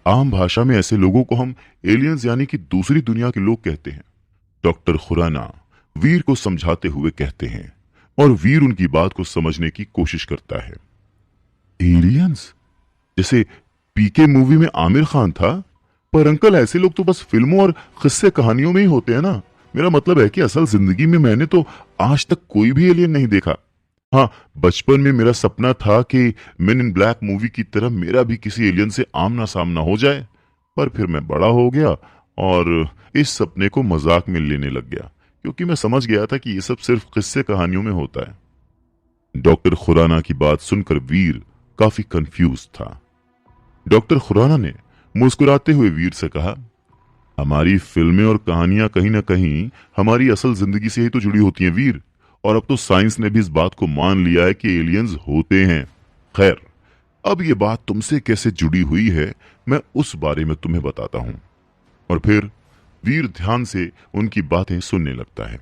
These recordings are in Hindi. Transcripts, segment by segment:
आम भाषा में ऐसे लोगों को हम एलियंस यानी कि दूसरी दुनिया के लोग कहते हैं। डॉक्टर खुराना वीर को समझाते हुए कहते हैं और वीर उनकी बात को समझने की कोशिश करता है। एलियंस? जैसे पीके मूवी में आमिर खान था? पर अंकल ऐसे लोग तो बस फिल्मों और किस्से कहानियों में ही होते हैं ना। मेरा मतलब है कि असल जिंदगी में मैंने तो आज तक कोई भी एलियन नहीं देखा। हाँ, बचपन में मेरा सपना था कि मेन इन ब्लैक मूवी की तरह मेरा भी किसी एलियन से आमना सामना हो जाए, पर फिर मैं बड़ा हो गया और इस सपने को मजाक में लेने लग गया, क्योंकि मैं समझ गया था कि ये सब सिर्फ किस्से कहानियों में होता है। डॉक्टर खुराना की बात सुनकर वीर काफी कंफ्यूज था। डॉक्टर खुराना ने मुस्कुराते हुए वीर से कहा, हमारी फिल्में और कहानियां कहीं ना कहीं हमारी असल जिंदगी से ही तो जुड़ी होती हैं वीर, और अब तो साइंस ने भी इस बात को मान लिया है कि एलियंस होते हैं। खैर, अब ये बात तुमसे कैसे जुड़ी हुई है मैं उस बारे में तुम्हें बताता हूं। और फिर वीर ध्यान से उनकी बातें सुनने लगता है।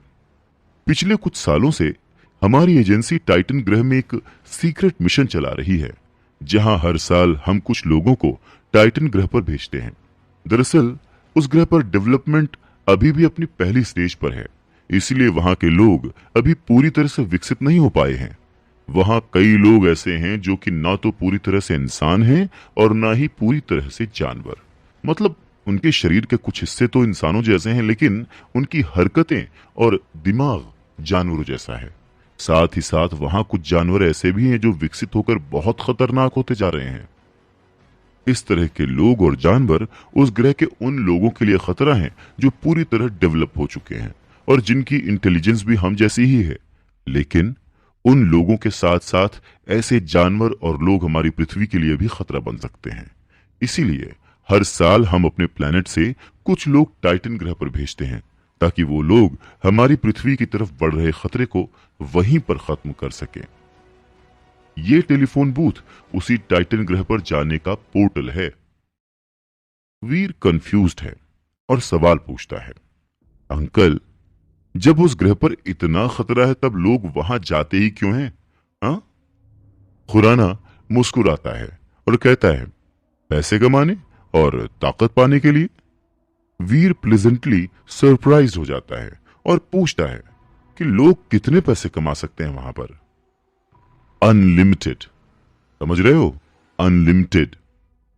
पिछले कुछ सालों से हमारी एजेंसी टाइटन ग्रह में एक सीक्रेट मिशन चला रही है, जहां हर साल हम कुछ लोगों को टाइटन ग्रह पर भेजते हैं। दरअसल उस ग्रह पर डेवलपमेंट अभी भी अपनी पहली स्टेज पर है, इसलिए वहां के लोग अभी पूरी तरह से विकसित नहीं हो पाए हैं। वहां कई लोग ऐसे हैं जो कि ना तो पूरी तरह से इंसान हैं और ना ही पूरी तरह से जानवर। मतलब उनके शरीर के कुछ हिस्से तो इंसानों जैसे हैं, लेकिन उनकी हरकतें और दिमाग जानवरों जैसा है। साथ ही साथ वहां कुछ जानवर ऐसे भी हैं जो विकसित होकर बहुत खतरनाक होते जा रहे हैं। इस तरह के लोग और जानवर उस ग्रह के उन लोगों के लिए खतरा हैं जो पूरी तरह डेवलप हो चुके हैं और जिनकी इंटेलिजेंस भी हम जैसी ही है। लेकिन उन लोगों के साथ साथ ऐसे जानवर और लोग हमारी पृथ्वी के लिए भी खतरा बन सकते हैं। इसीलिए हर साल हम अपने प्लेनेट से कुछ लोग टाइटन ग्रह पर भेजते हैं, ताकि वो लोग हमारी पृथ्वी की तरफ बढ़ रहे खतरे को वहीं पर खत्म कर सकें। ये टेलीफोन बूथ उसी टाइटन ग्रह पर जाने का पोर्टल है। वीर कंफ्यूज्ड है और सवाल पूछता है, अंकल, जब उस ग्रह पर इतना खतरा है तब लोग वहां जाते ही क्यों हैं? हाँ? खुराना मुस्कुराता है और कहता है, पैसे कमाने और ताकत पाने के लिए। वीर प्लेजेंटली सरप्राइज हो जाता है और पूछता है कि लोग कितने पैसे कमा सकते हैं वहां पर? अनलिमिटेड, समझ रहे हो? अनलिमिटेड।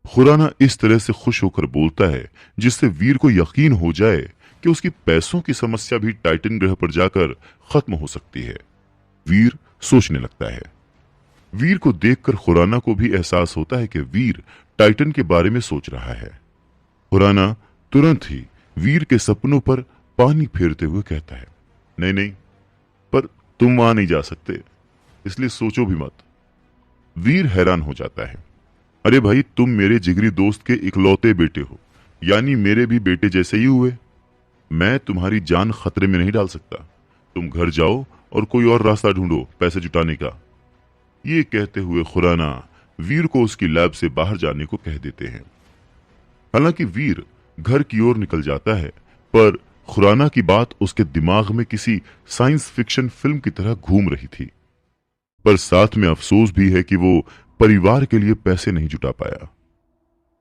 खुराना इस तरह से खुश होकर बोलता है जिससे वीर को यकीन हो जाए कि उसकी पैसों की समस्या भी टाइटन ग्रह पर जाकर खत्म हो सकती है। वीर सोचने लगता है। वीर को देखकर खुराना को भी एहसास होता है कि वीर टाइटन के बारे में सोच रहा है। खुराना तुरंत ही वीर के सपनों पर पानी फेरते हुए कहता है, नहीं नहीं, पर तुम वहां नहीं जा सकते, इसलिए सोचो भी मत। वीर हैरान हो जाता है, अरे भाई, तुम मेरे जिगरी दोस्त के इकलौते बेटे हो, यानी मेरे भी बेटे जैसे ही हुए। मैं तुम्हारी जान खतरे में नहीं डाल सकता। तुम घर जाओ और कोई और रास्ता ढूंढो पैसे जुटाने का। ये कहते हुए खुराना वीर को उसकी लैब से बाहर जाने को कह देते हैं। हालांकि वीर घर की ओर निकल जाता है, पर खुराना की बात उसके दिमाग में किसी साइंस फिक्शन फिल्म की तरह घूम रही थी। पर साथ में अफसोस भी है कि वो परिवार के लिए पैसे नहीं जुटा पाया।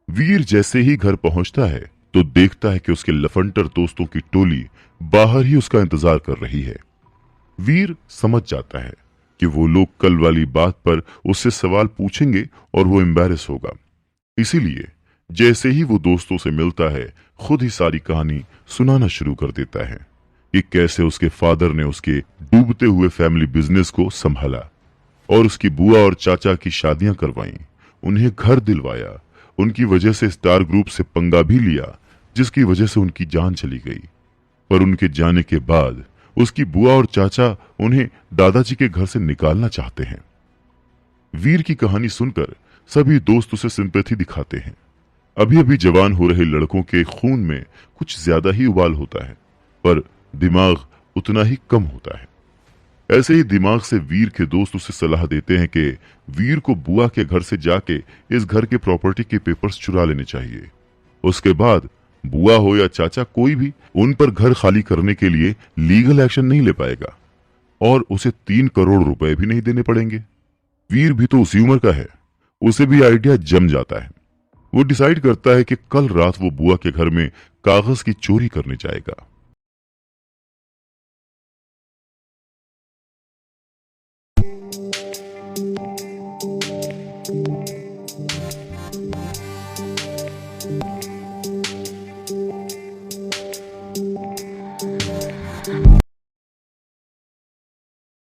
वीर जैसे ही घर पहुंचता है तो देखता है कि उसके लफंटर दोस्तों की टोली बाहर ही उसका इंतजार कर रही है। वीर समझ जाता है कि वो लोग कल वाली बात पर उससे सवाल पूछेंगे और वो एम्बैरेस होगा। इसीलिए जैसे ही वो दोस्तों से मिलता है, खुद ही सारी कहानी सुनाना शुरू कर देता है कि कैसे उसके फादर ने उसके डूबते हुए फैमिली बिजनेस को संभाला और उसकी बुआ और चाचा की शादियां करवाईं, उन्हें घर दिलवाया, उनकी वजह से स्टार ग्रुप से पंगा भी लिया, जिसकी वजह से उनकी जान चली गई। पर उनके जाने के बाद उसकी बुआ और चाचा उन्हें दादाजी के घर से निकालना चाहते हैं। वीर की कहानी सुनकर सभी दोस्त उसे सिंपैथी दिखाते हैं। अभी अभी जवान हो रहे लड़कों के खून में कुछ ज्यादा ही उबाल होता है, पर दिमाग उतना ही कम होता है। ऐसे ही दिमाग से वीर के दोस्त उसे सलाह देते हैं कि वीर को बुआ के घर से जाके इस घर के प्रॉपर्टी के पेपर्स चुरा लेने चाहिए। उसके बाद बुआ हो या चाचा, कोई भी उन पर घर खाली करने के लिए लीगल एक्शन नहीं ले पाएगा और उसे 3 करोड़ रुपए भी नहीं देने पड़ेंगे। वीर भी तो उसी उम्र का है, उसे भी आइडिया जम जाता है। वो डिसाइड करता है कि कल रात वो बुआ के घर में कागज की चोरी करने जाएगा।